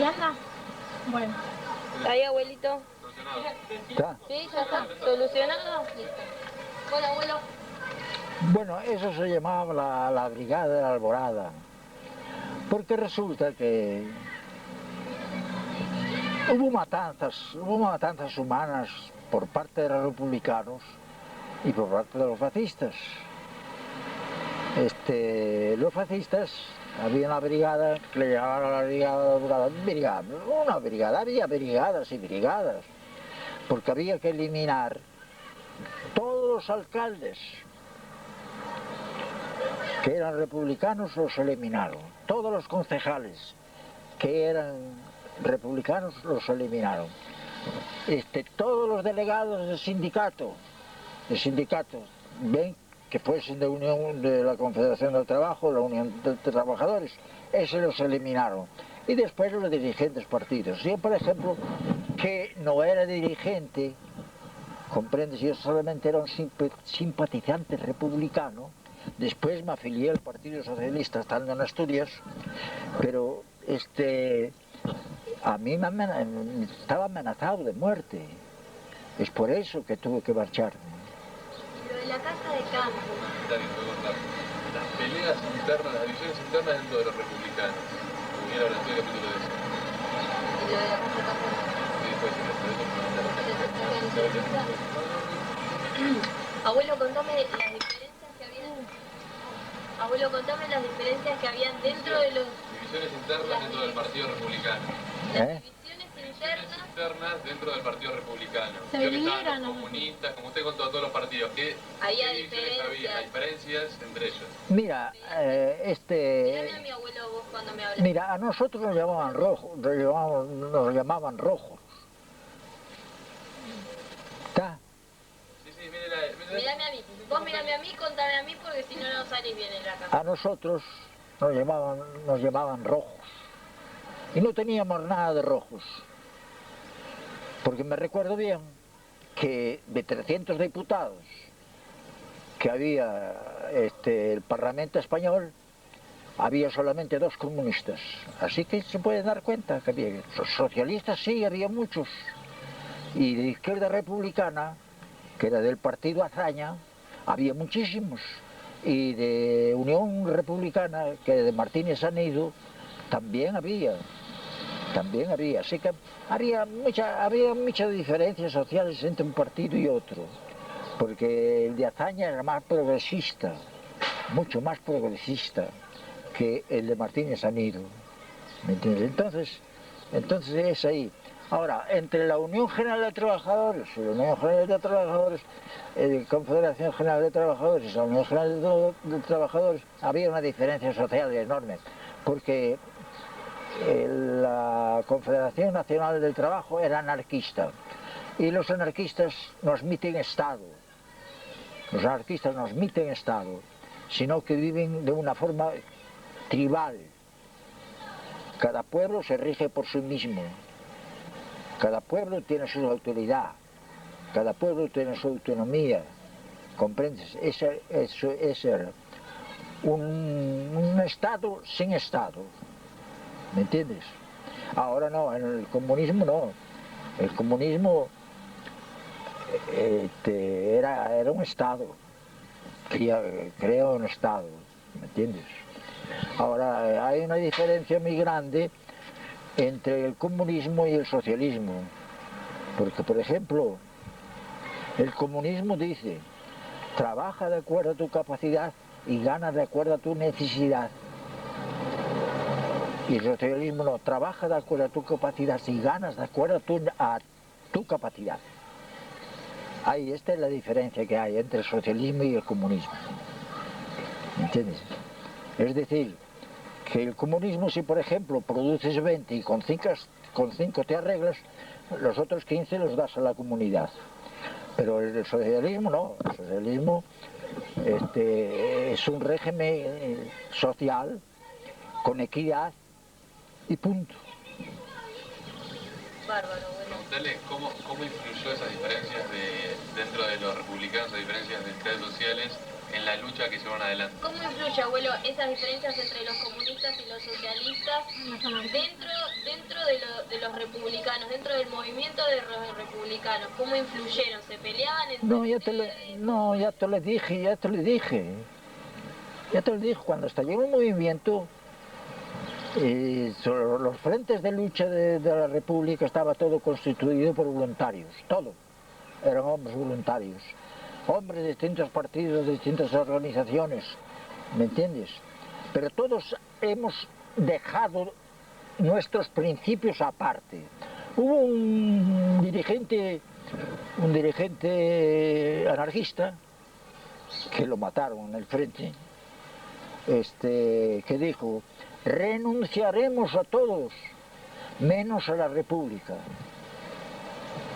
anda? Bueno. ¿Está ahí, abuelito? ¿Está? Sí, ya está. ¿Solucionado? Listo. Bueno, abuelo. Bueno, eso se llamaba la Brigada de la Alborada, porque resulta que hubo matanzas humanas por parte de los republicanos y por parte de los fascistas. Los fascistas, había una brigada que le llamaban a la brigada, había brigadas y brigadas, porque había que eliminar todos los alcaldes que eran republicanos, los eliminaron, todos los concejales que eran republicanos los eliminaron, todos los delegados del sindicato, ven que fuesen de la Confederación del Trabajo, la Unión de Trabajadores, esos los eliminaron. Y después los dirigentes partidos. Yo, por ejemplo, que no era dirigente, comprendes, yo solamente era un simpatizante republicano, después me afilié al Partido Socialista estando en Asturias, pero a mí estaba amenazado de muerte. Es por eso que tuve que marcharme. Lo de la casa de campo. Las peleas internas, las divisiones internas dentro de los republicanos. Hubiera hablado de capítulo de eso. ¿Y lo de la casa de campo? Sí, después se Abuelo, contame las diferencias que habían. Abuelo, contame las diferencias que habían dentro de los. Divisiones internas dentro del Partido Republicano. Divisiones internas dentro del Partido Republicano. Se Yo que estaban dividieron, los ¿no? comunistas, como usted contó a todos los partidos, ¿qué divisiones había? Diferencias entre ellos. Mira, Mirame a mi abuelo vos cuando me hablas. Mira, a nosotros nos llamaban rojos, nos llamaban rojos. ¿Está? Sí, mire Mirame a mí. Vos mirame a mí, contame a mí, porque si no, no salís bien en la casa. A nosotros nos llamaban rojos. Y no teníamos nada de rojos. Porque me recuerdo bien que de 300 diputados que había el Parlamento español, había solamente 2 comunistas. Así que se puede dar cuenta que había socialistas, sí, había muchos. Y de izquierda republicana, que era del partido Azaña, había muchísimos. Y de Unión Republicana, que era de Martínez Anido, también había. Así que había muchas diferencias sociales entre un partido y otro, porque el de Azaña era más progresista, mucho más progresista que el de Martínez Anido, ¿me entiendes? Entonces es ahí. Ahora, entre la Unión General de Trabajadores y la Unión General de Trabajadores, Confederación General de Trabajadores y la Unión General de Trabajadores, había una diferencia social enorme, porque la Confederación Nacional del Trabajo era anarquista y los anarquistas no admiten Estado, sino que viven de una forma tribal. Cada pueblo se rige por sí mismo, cada pueblo tiene su autoridad, cada pueblo tiene su autonomía, ¿comprendes? Ese era un Estado sin Estado. ¿Me entiendes? Ahora no, en el comunismo no. El comunismo era un Estado. Creó un Estado. ¿Me entiendes? Ahora hay una diferencia muy grande entre el comunismo y el socialismo. Porque, por ejemplo, el comunismo dice, trabaja de acuerdo a tu capacidad y gana de acuerdo a tu necesidad. Y el socialismo no, trabaja de acuerdo a tu capacidad y ganas de acuerdo a tu capacidad. Ahí, esta es la diferencia que hay entre el socialismo y el comunismo. ¿Me entiendes? Es decir, que el comunismo, si por ejemplo produces 20 y con 5 te arreglas, los otros 15 los das a la comunidad. Pero el socialismo no, el socialismo es un régimen social con equidad y punto. Bárbaro, bueno. Preguntarle cómo influyó esas diferencias dentro de los republicanos, esas diferencias de clases sociales en la lucha que llevaron adelante. ¿Cómo influye, abuelo, esas diferencias entre los comunistas y los socialistas dentro dentro de los republicanos, dentro del movimiento de los republicanos, ¿cómo influyeron? ¿Se peleaban entre No, ustedes? ya te lo dije, Ya te lo dije, cuando estalló el movimiento, sobre los frentes de lucha de la República estaba todo constituido por voluntarios, todo. Eran hombres voluntarios, hombres de distintos partidos, de distintas organizaciones, ¿me entiendes? Pero todos hemos dejado nuestros principios aparte. Hubo un dirigente anarquista, que lo mataron en el frente, que dijo: renunciaremos a todos, menos a la República.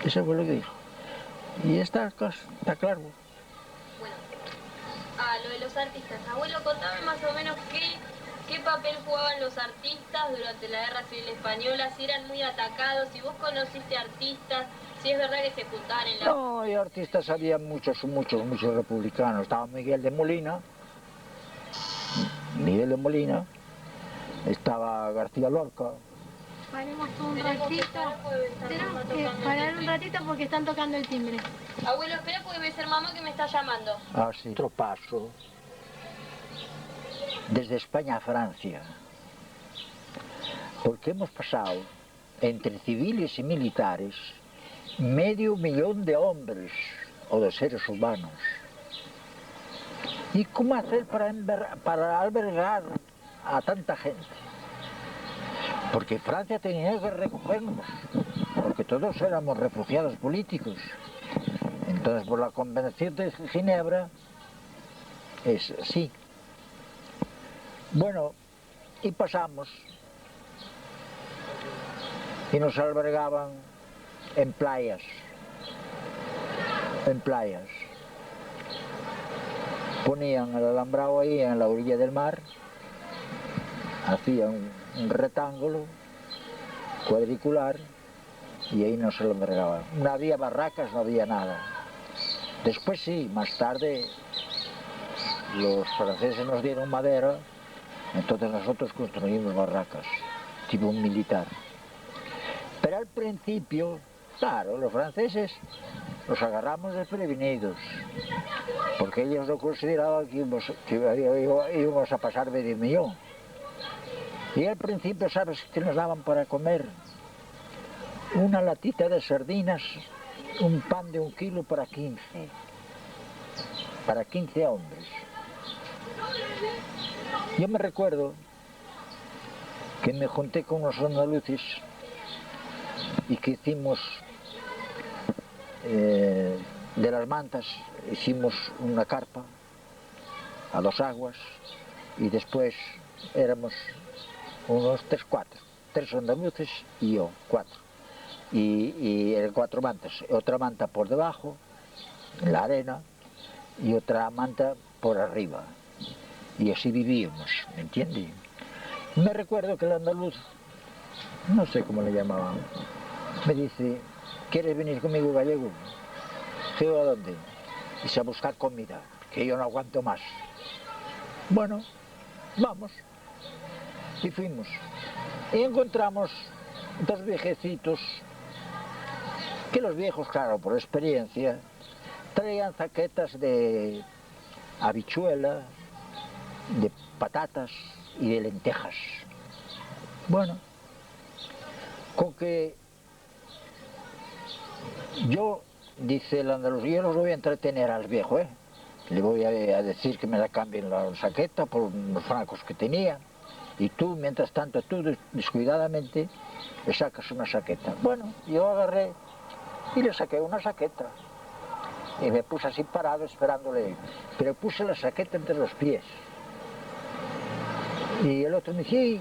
Eso fue lo que dijo. Y está claro. Bueno, lo de los artistas. Abuelo, contame más o menos qué papel jugaban los artistas durante la Guerra Civil Española, si eran muy atacados, si vos conociste artistas, si es verdad que se juntaban en la... No, y artistas había muchos republicanos. Estaba Miguel de Molina, estaba García Lorca. Paremos un ratito. Tenemos que parar un ratito porque están tocando el timbre. Abuelo, espera porque debe ser mamá que me está llamando. Ah, sí. Otro paso desde España a Francia, porque hemos pasado entre civiles y militares 500.000 de hombres o de seres humanos. ¿Y cómo hacer para albergar a tanta gente? Porque Francia tenía que recogernos, porque todos éramos refugiados políticos. Entonces, por la Convención de Ginebra, es así. Bueno, y pasamos, y nos albergaban en playas, Ponían el alambrado ahí en la orilla del mar, hacían un rectángulo cuadricular y ahí nos albergaban. No había barracas, no había nada. Después sí, más tarde los franceses nos dieron madera, entonces nosotros construimos barracas, tipo un militar. Pero al principio, claro, los franceses los agarramos desprevenidos, porque ellos no consideraban que íbamos a pasar medio millón. Y al principio, ¿sabes qué nos daban para comer? Una latita de sardinas, un pan de 1 kilo para 15 hombres. Yo me recuerdo que me junté con unos andaluces y que hicimos de las mantas, hicimos una carpa a 2 aguas y después éramos unos 3 andaluces y yo, 4. Y eran 4 mantas, otra manta por debajo, en la arena, y otra manta por arriba. Y así vivíamos, ¿me entiendes? Me recuerdo que el andaluz, no sé cómo le llamaban, me dice: ¿quieres venir conmigo, gallego? Digo, ¿a dónde? Dice: a buscar comida, que yo no aguanto más. Bueno, vamos. Y fuimos. Y encontramos 2 viejecitos, que los viejos, claro, por experiencia, traían zaquetas de habichuela, de patatas y de lentejas. Bueno, con que yo, dice el andaluz, yo los voy a entretener al viejo, le voy a decir que me la cambien la saqueta por los francos que tenía, y tú, mientras tanto, tú descuidadamente le sacas una saqueta. Bueno, yo agarré y le saqué una saqueta y me puse así parado esperándole, pero puse la saqueta entre los pies. Y el otro me decía: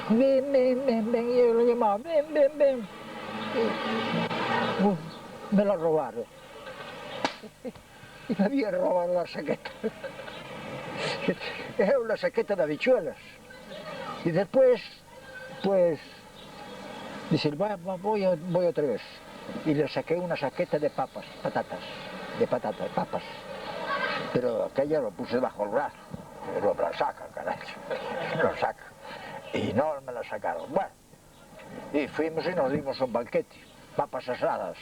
ven, y yo lo llamaba: ven. Me la robaron. Y me había robado la saqueta. Era una saqueta de habichuelas. Y después, pues, dice: voy otra vez. Y le saqué una saqueta de papas. Pero aquella lo puse bajo el brazo. No me la saca, caray. No la saca. Y no me la sacaron. Bueno, Y fuimos y nos dimos un banquete, papas asadas,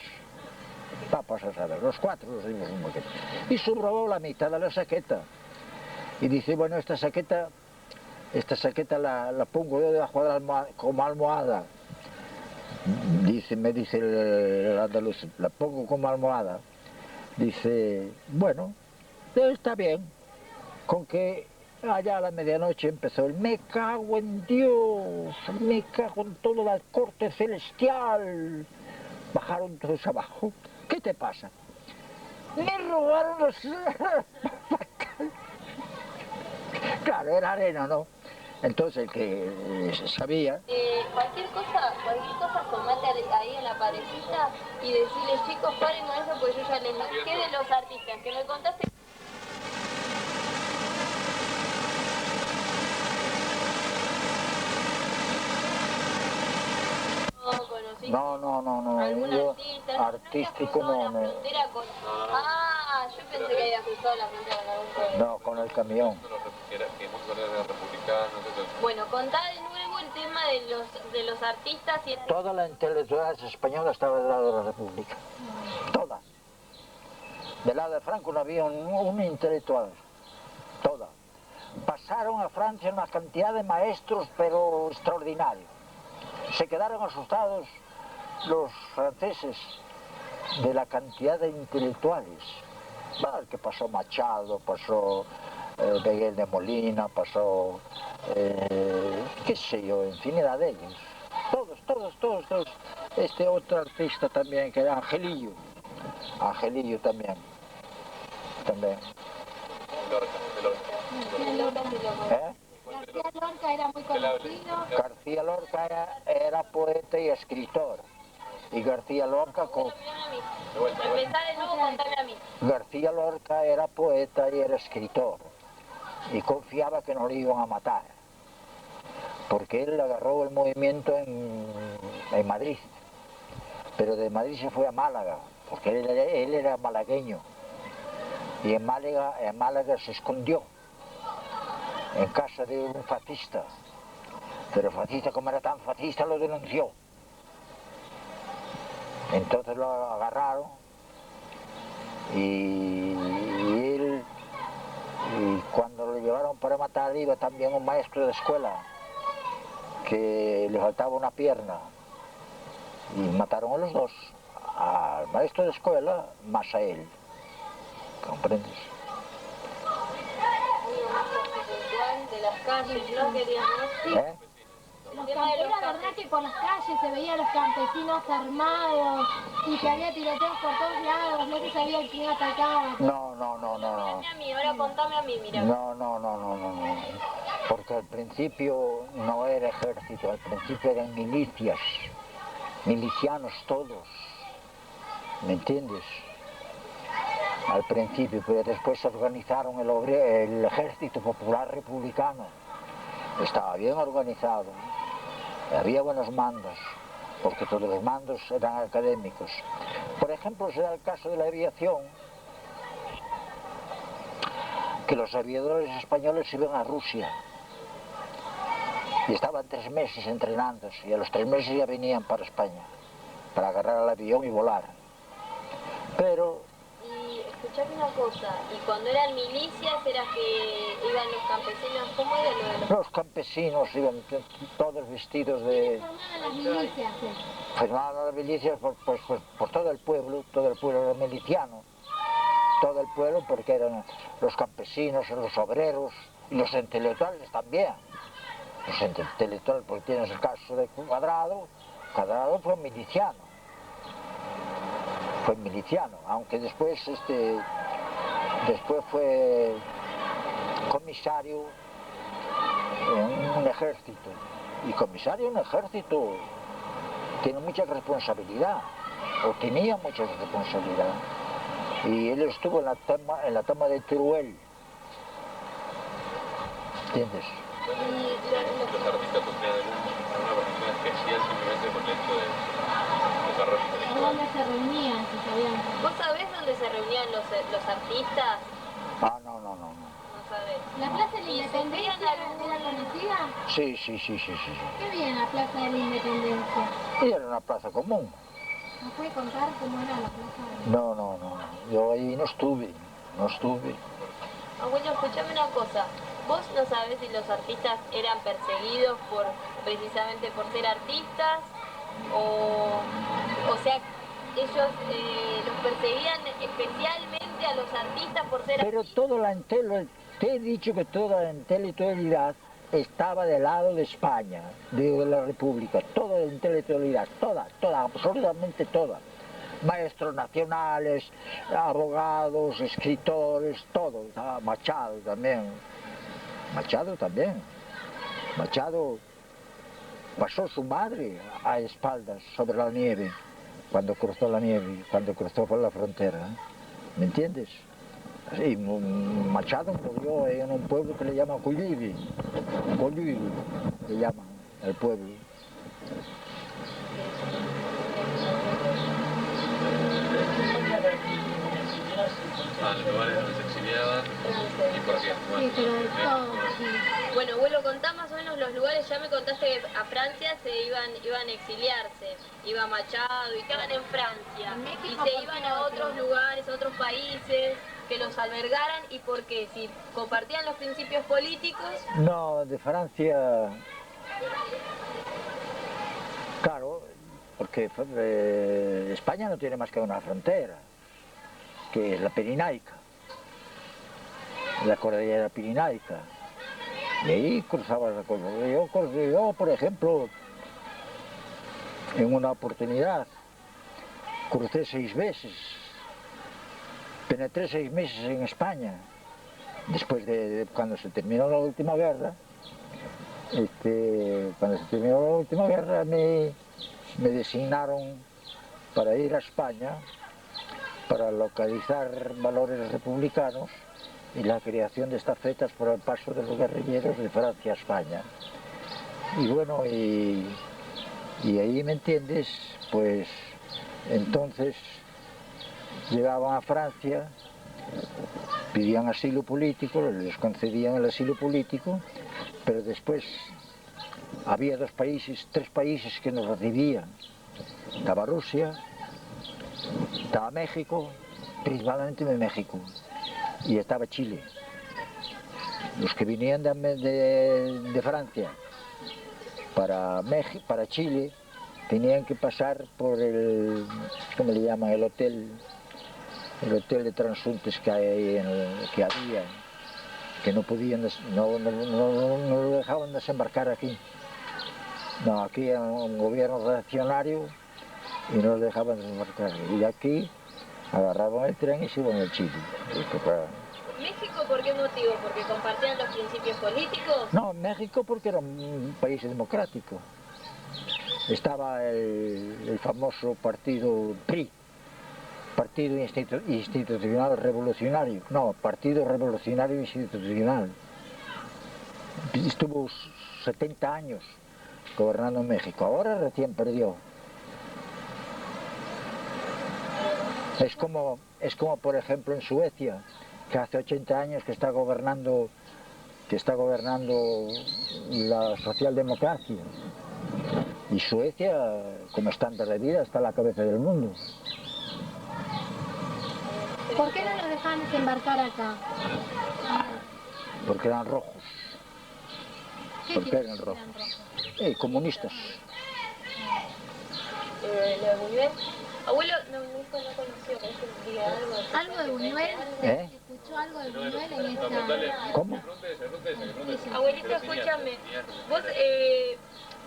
los cuatro nos dimos un banquete. Y sobró la mitad de la saqueta. Y dice, bueno, esta saqueta la pongo yo debajo de la almohada, como almohada. Me dice el andaluz, la pongo como almohada. Dice, bueno, está bien, con que allá a la medianoche empezó el me cago en Dios, me cago en toda la corte celestial. Bajaron todos abajo. ¿Qué te pasa? Me robaron los... Claro, era arena, ¿no? Entonces el que sabía... Cualquier cosa asomate ahí en la parecita y decirle, chicos, paren con eso, pues yo ya les dije de los artistas, que me contaste... No, ¿Algún yo artista? artístico ¿No no, habías cruzado la frontera con...? Ah, yo pensé que había cruzado la frontera con algún pueblo. no, con el camión. Que muchos eran republicanos, etc. Bueno, contá de nuevo el tema de los artistas y... Toda la intelectualidad española estaba del lado de la República, toda. Del lado de Franco no había un intelectual, toda. Pasaron a Francia una cantidad de maestros, pero extraordinarios. Se quedaron asustados los franceses de la cantidad de intelectuales. Bueno, el que pasó Machado, pasó Miguel de Molina, pasó, qué sé yo, infinidad de ellos. Todos. Este otro artista también, que era Angelillo también. ¿Eh? García Lorca era muy conocido. García Lorca era poeta y escritor. Y García Lorca... Empezá de nuevo, contame a mí. García Lorca era poeta y era escritor. Y confiaba que no le iban a matar. Porque él agarró el movimiento en Madrid. Pero de Madrid se fue a Málaga, porque él era malagueño. Y en Málaga se escondió en casa de un fascista, pero el fascista, como era tan fascista, lo denunció. Entonces lo agarraron y cuando lo llevaron para matar iba también un maestro de escuela que le faltaba una pierna y mataron a los dos, al maestro de escuela más a él, ¿comprendes? De las calles, ¿no? Querían, ¿no? ¿Eh? Era verdad que por las calles se veían los campesinos armados y que había tiroteos por todos lados, no se sabía quién iba a atacar. No. Contame a mí, ahora contame a mí, mira. No. Porque al principio no era ejército, al principio eran milicias, milicianos todos, ¿me entiendes? Al principio, pero después se organizaron el Ejército Popular Republicano. Estaba bien organizado, había buenos mandos, porque todos los mandos eran académicos. Por ejemplo, se da el caso de la aviación, que los aviadores españoles iban a Rusia y estaban 3 meses entrenándose, y a los 3 meses ya venían para España, para agarrar el avión y volar. Pero... Escuchame una cosa, y cuando eran milicias era que iban los campesinos, ¿cómo era lo de los...? Los campesinos iban todos vestidos de... Formaban las milicias, sí. Formaban las milicias por todo el pueblo era miliciano. Todo el pueblo, porque eran los campesinos, los obreros y los intelectuales también. Los intelectuales, porque tienes el caso de Cuadrado fue miliciano. Aunque después fue comisario en un ejército. Y comisario en un ejército tiene mucha responsabilidad, o tenía mucha responsabilidad. Y él estuvo en la toma de Teruel, ¿entiendes? Los artistas sufrían alguna condición especial simplemente por el hecho de desarrollo intelectual. ¿Dónde se reunían? Si sabían. ¿Vos sabés dónde se reunían los artistas? No. No sabés. ¿La Plaza de la ¿Y Independencia sufrían era conocida? Sí, sí, sí, sí, sí. ¿Qué había en la Plaza de la Independencia? Y era una plaza común. ¿Nos puede contar cómo era la Plaza de la No, no, no. Yo ahí no estuve, no estuve. Abuelo, escuchame una cosa. ¿Vos no sabés si los artistas eran perseguidos precisamente por ser artistas? O sea, ellos los perseguían especialmente a los artistas por ser Pero artistas. toda la te he dicho que toda la intelectualidad estaba del lado de España, de la República, toda la intelectualidad, toda, absolutamente toda. Maestros nacionales, abogados, escritores, todo. Machado también. Machado pasó su madre a espaldas sobre la nieve, cuando cruzó la nieve, cuando cruzó por la frontera. ¿Me entiendes? Sí, Machado murió en un pueblo que le llaman Collivi, le llaman el pueblo. A los lugares donde se exiliaban y por qué. Sí, pero de todo, sí. Bueno, abuelo, contá más o menos los lugares. Ya me contaste que a Francia iban a exiliarse. Iba Machado y estaban en Francia. En México, Y ¿por se qué iban no? a otros lugares, a otros países, que los albergaran. ¿Y por qué? Si compartían los principios políticos. No, de Francia, claro, porque España no tiene más que una frontera, que es la Pirenaica, la cordillera Pirenaica. Y ahí cruzaba la cordillera. Yo, por ejemplo, en una oportunidad, crucé 6 veces, penetré 6 meses en España, después de cuando se terminó la última guerra. Cuando se terminó la última guerra me designaron para ir a España para localizar valores republicanos y la creación de estafetas por el paso de los guerrilleros de Francia a España. Y bueno, y ahí, ¿me entiendes? Pues entonces llegaban a Francia, pedían asilo político, les concedían el asilo político, pero después había 3 países que nos recibían. Estaba Rusia, estaba México, principalmente de México, y estaba Chile. Los que venían de Francia para Chile tenían que pasar por el, ¿cómo le llaman? El hotel de transuntes que había, que no podían, no lo dejaban desembarcar aquí. No, aquí era un gobierno reaccionario y no los dejaban desembarcar. Y de aquí agarraban el tren y se iban a Chile. ¿México por qué motivo? ¿Porque compartían los principios políticos? No, México porque era un país democrático. Estaba el famoso partido PRI, Partido Institucional Revolucionario. No, Partido Revolucionario Institucional. Estuvo 70 años gobernando en México. Ahora recién perdió. Es como por ejemplo en Suecia, que hace 80 años que está gobernando la socialdemocracia. Y Suecia, como estándar de vida, está a la cabeza del mundo. ¿Por qué no los dejaban desembarcar acá? Porque eran rojos. Porque eran rojos. Comunistas. Lo de Buñuel. Abuelo, no conoció, ¿querés que diga algo? ¿Algo de Buñuel? ¿Eh? ¿Escuchó algo de Buñuel en esta...? ¿Cómo? Abuelito, escúchame. ¿Vos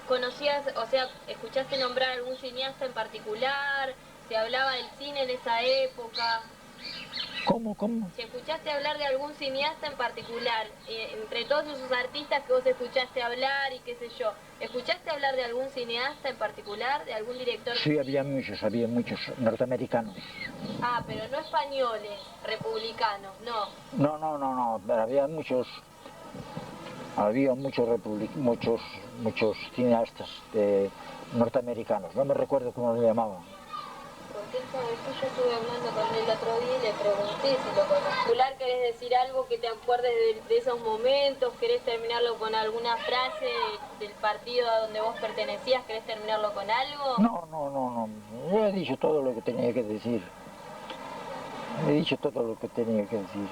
conocías, o sea, escuchaste nombrar algún cineasta en particular? ¿Se hablaba del cine en esa época? ¿Cómo? Si escuchaste hablar de algún cineasta en particular, entre todos esos artistas que vos escuchaste hablar y qué sé yo, ¿escuchaste hablar de algún cineasta en particular, de algún director? Sí, había muchos norteamericanos. Ah, pero no españoles, republicanos, no. No, pero había muchos cineastas norteamericanos, no me recuerdo cómo lo llamaban. porque él sabe que yo estuve hablando con él el otro día y le pregunté si lo particular querés decir algo que te acuerdes de esos momentos, querés terminarlo con alguna frase del partido a donde vos pertenecías, querés terminarlo con algo. No, yo he dicho todo lo que tenía que decir. He dicho todo lo que tenía que decir.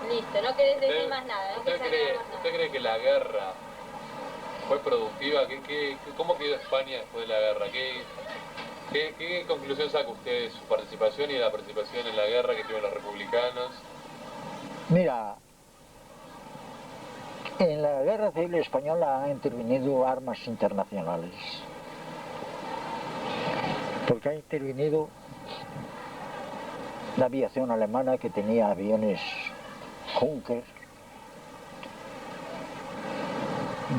Listo, no querés decir más nada, no querés agregar más nada. ¿Usted cree que la guerra fue productiva? ¿Cómo quedó España después de la guerra? ¿Qué conclusión saca usted de su participación y de la participación en la guerra que tuvieron los republicanos? Mira, en la guerra civil española han intervenido armas internacionales. Porque ha intervenido la aviación alemana, que tenía aviones Junker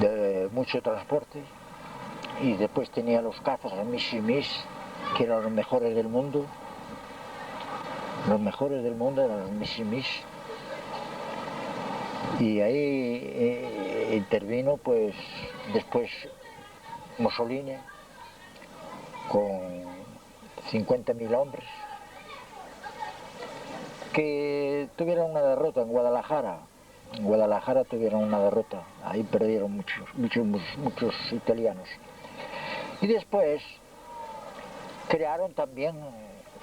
de mucho transporte, y después tenía los cazas Messerschmitt, que eran los mejores del mundo. Los mejores del mundo eran los Messerschmitt. Y ahí intervino pues después Mussolini con 50.000 hombres, que tuvieron una derrota en Guadalajara. En Guadalajara tuvieron una derrota, ahí perdieron muchos italianos. Y después crearon también,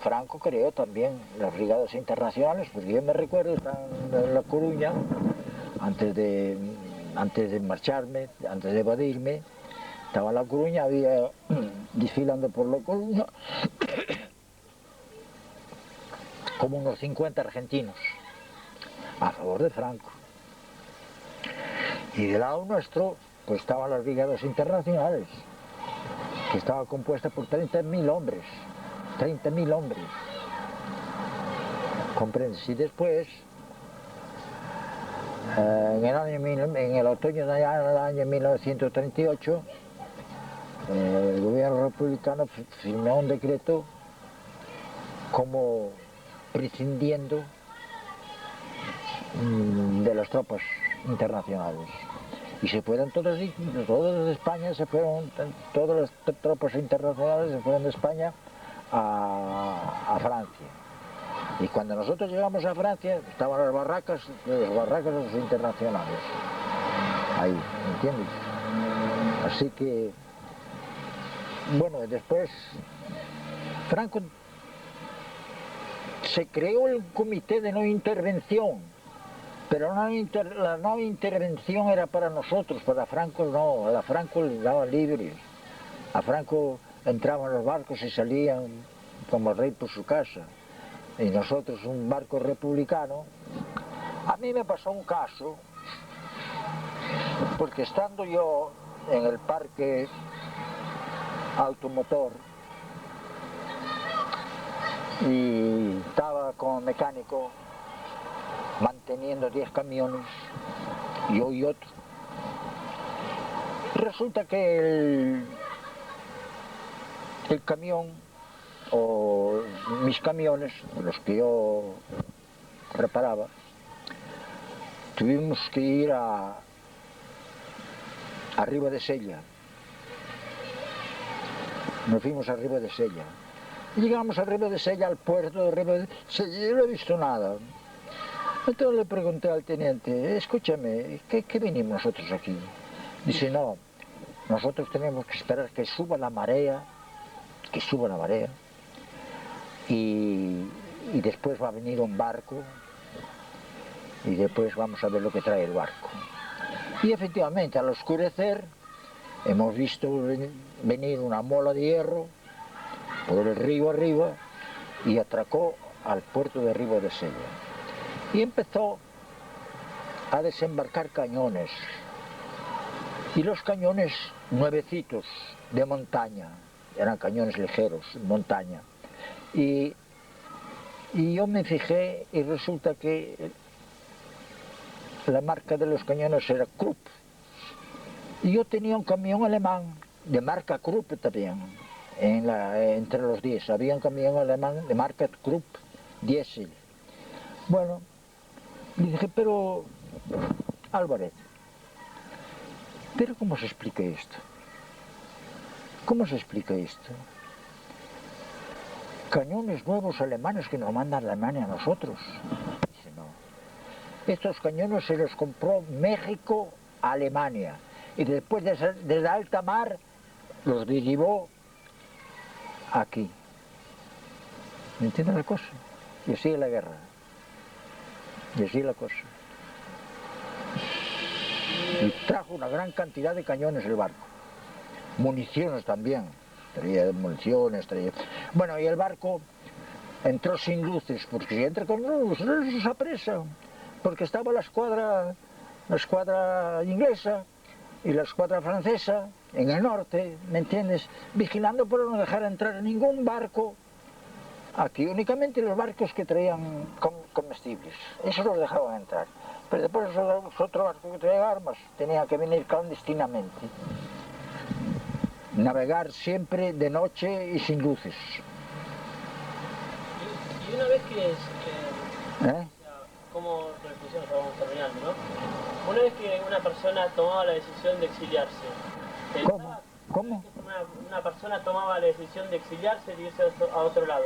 Franco creó también las brigadas internacionales, porque yo me recuerdo, estaba en La Coruña, antes de marcharme, antes de evadirme, estaba en La Coruña, había desfilando por La Coruña como unos 50 argentinos a favor de Franco. Y del lado nuestro pues estaban las brigadas internacionales, que estaba compuesta por 30.000 hombres, 30.000 hombres, ¿comprendes? Y después en el otoño del año 1938 el gobierno republicano firmó un decreto como prescindiendo de las tropas internacionales, y se fueron todas de España, todas las tropas internacionales se fueron de España a Francia. Y cuando nosotros llegamos a Francia estaban las barracas de los internacionales ahí, ¿entiendes? Así que bueno, después Franco se creó el comité de no intervención, pero la no intervención era para nosotros, para Franco no, a Franco le daban libres, a Franco entraban los barcos y salían como rey por su casa, y nosotros un barco republicano. A mí me pasó un caso, porque estando yo en el parque automotor y estaba como mecánico manteniendo 10 camiones, yo y otro. Resulta que el camión, o mis camiones, los que yo reparaba, tuvimos que ir arriba de Sella. Nos fuimos arriba de Sella. Llegamos arriba de Sella, al puerto de arriba de Sella, y no he visto nada. Entonces le pregunté al teniente, escúchame, ¿qué venimos nosotros aquí? Dice, no, nosotros tenemos que esperar que suba la marea, y después va a venir un barco, y después vamos a ver lo que trae el barco. Y efectivamente, al oscurecer, hemos visto venir una mola de hierro por el río arriba y atracó al puerto de arriba de Sella. Y empezó a desembarcar cañones. Y los cañones nuevecitos de montaña, eran cañones ligeros, montaña. Y yo me fijé y resulta que la marca de los cañones era Krupp. Y yo tenía un camión alemán de marca Krupp también, entre los 10. Había un camión alemán de marca Krupp, diésel. Bueno, le dije, pero Álvarez, ¿pero cómo se explica esto? ¿Cómo se explica esto? cañones nuevos alemanes que nos manda Alemania a nosotros. Dice, no. Estos cañones se los compró México a Alemania y después desde alta mar los derivó aquí. ¿Me entiendes la cosa? Y así es la guerra. Y así es la cosa. Y trajo una gran cantidad de cañones el barco. Municiones también. Traía municiones, traía... Bueno, y el barco entró sin luces, porque si entra con luz, los apresan. Porque estaba la escuadra inglesa y la escuadra francesa en el norte, ¿me entiendes? Vigilando por no dejar entrar ningún barco aquí, únicamente los barcos que traían comestibles, esos los dejaban entrar. Pero después los otros barcos que traían armas tenían que venir clandestinamente. Navegar siempre de noche y sin luces. Y una vez que como reflexión, ya vamos terminando, ¿no? Una vez que una persona tomaba la decisión de exiliarse, ¿Cómo? Una persona tomaba la decisión de exiliarse y irse a otro lado,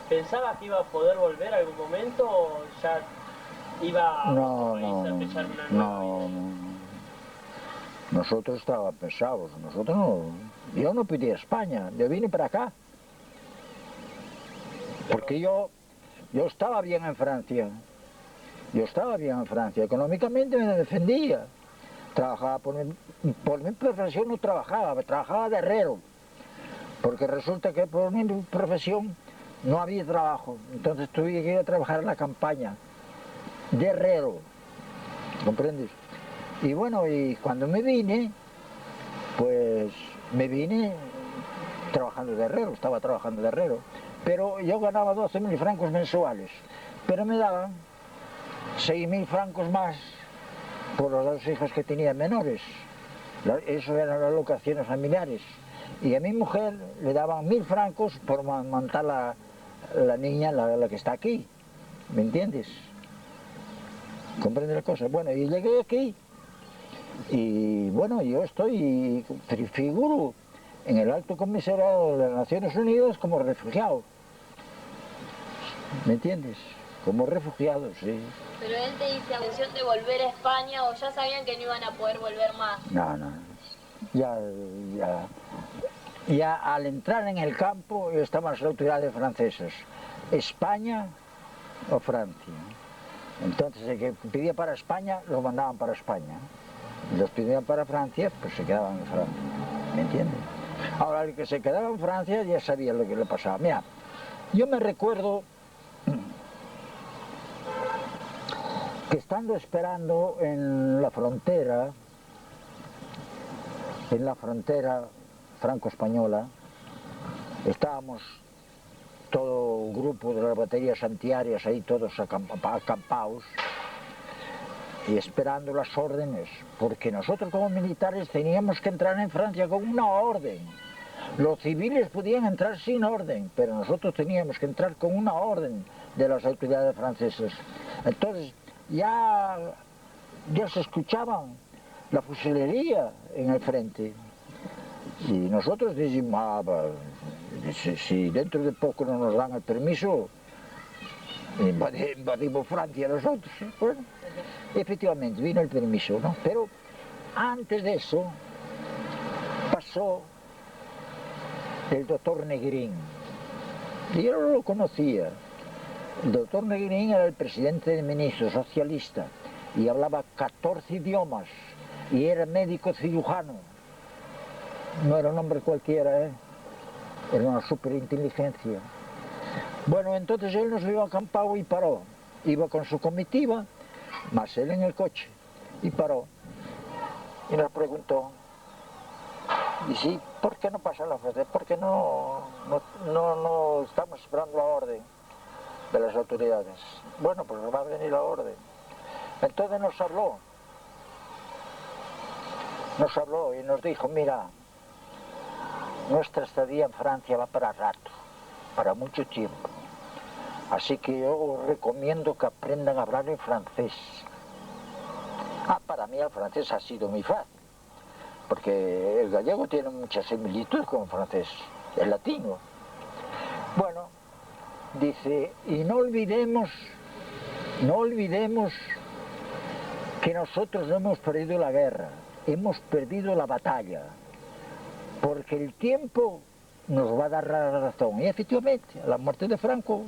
¿pensaba que iba a poder volver algún momento o ya iba a otro país a empezar una nueva vida? Nosotros estábamos pensados, nosotros no, yo no pedí a España, yo vine para acá. Porque yo estaba bien en Francia. Yo estaba bien en Francia, económicamente me defendía. Trabajaba por mi profesión, no trabajaba de herrero. Porque resulta que por mi profesión no había trabajo. Entonces tuve que ir a trabajar en la campaña, de herrero. ¿Comprendes? Y bueno, y cuando me vine, pues me vine trabajando de herrero, estaba trabajando de herrero. Pero yo ganaba 12.000 francos mensuales, pero me daban 6.000 francos más por los dos hijos que tenía menores. Eso eran las locaciones familiares. Y a mi mujer le daban 1.000 francos por montar la niña, la que está aquí. ¿Me entiendes? ¿Comprendes la cosa? Bueno, y llegué aquí y bueno, yo estoy, figuro en el Alto Comisariado de las Naciones Unidas como refugiado. ¿Me entiendes? Como refugiado, sí. Pero él te dice a opción de volver a España o ya sabían que no iban a poder volver más. No. Ya al entrar en el campo estaban las autoridades francesas. España o Francia. Entonces el que pedía para España, lo mandaban para España. Y los pedían para Francia, pues se quedaban en Francia. ¿Me entiendes? Ahora el que se quedaba en Francia ya sabía lo que le pasaba. Mira, yo me recuerdo que estando esperando en la frontera franco-española, estábamos todo un grupo de las baterías antiaéreas ahí todos acampados y esperando las órdenes, porque nosotros como militares teníamos que entrar en Francia con una orden. Los civiles podían entrar sin orden, pero nosotros teníamos que entrar con una orden de las autoridades francesas. Entonces ya se escuchaban la fusilería en el frente y nosotros decimos, si dentro de poco no nos dan el permiso, invadimos Francia nosotros. Bueno, efectivamente vino el permiso, ¿no? Pero antes de eso pasó el doctor Negrín, y yo no lo conocía. El doctor Negrín era el presidente del ministro socialista y hablaba 14 idiomas y era médico cirujano. No era un hombre cualquiera, ¿eh? Era una superinteligencia. Bueno, entonces él nos vio acampado y paró. Iba con su comitiva, más él en el coche, y paró. Y nos preguntó, y sí, ¿por qué no pasa la frontera? ¿Por qué no estamos esperando la orden de las autoridades? Bueno, pues nos va a venir la orden. Entonces nos habló y nos dijo, mira, nuestra estadía en Francia va para rato, para mucho tiempo. Así que yo os recomiendo que aprendan a hablar en francés. Para mí el francés ha sido muy fácil, porque el gallego tiene mucha similitud con el francés, el latino. Bueno, dice, y no olvidemos que nosotros no hemos perdido la guerra, hemos perdido la batalla, porque el tiempo nos va a dar la razón. Y efectivamente, a la muerte de Franco